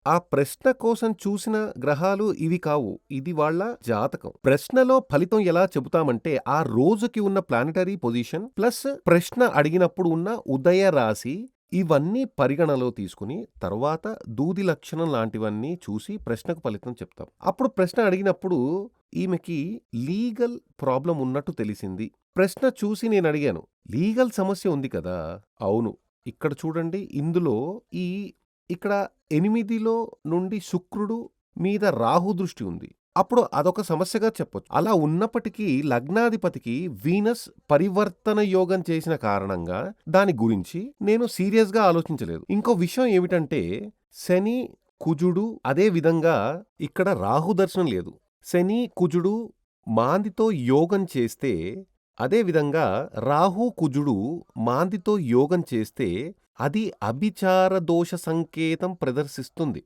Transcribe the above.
ఆ ప్రశ్న కోసం చూసిన గ్రహాలు ఇవి కావు. ఇది వాళ్ళ జాతకం. ప్రశ్నలో ఫలితం ఎలా చెబుతామంటే, ఆ రోజుకి ఉన్న ప్లానెటరీ పొజిషన్ ప్లస్ ప్రశ్న అడిగినప్పుడు ఉన్న ఉదయ రాశి ఇవన్నీ పరిగణలో తీసుకుని, తర్వాత దూది లక్షణం లాంటివన్నీ చూసి ప్రశ్నకు ఫలితం చెప్తాం. అప్పుడు ప్రశ్న అడిగినప్పుడు ఈమెకి లీగల్ ప్రాబ్లమ్ ఉన్నట్టు తెలిసింది. ప్రశ్న చూసి నేనడిగాను, "లీగల్ సమస్య ఉంది కదా?" "అవును. ఇక్కడ చూడండి ఇందులో ఈ ఇక్కడ 8లో నుండి శుక్రుడు మీద రాహు దృష్టి ఉంది. అప్పుడు అదొక సమస్యగా చెప్పొచ్చు. అలా ఉన్నప్పటికీ లగ్నాధిపతికి వీనస్ పరివర్తన యోగం చేసిన కారణంగా దాని గురించి నేను సీరియస్‌గా ఆలోచించలేదు. ఇంకో విషయం ఏమిటంటే శని, కుజుడు అదే విధంగా ఇక్కడ రాహు దర్శనం లేదు. శని, కుజుడు మాందితో యోగం చేస్తే అదే విధంగా రాహు, కుజుడు మాందితో యోగం చేస్తే అది అభిచార దోష సంకేతం ప్రదర్శిస్తుంది.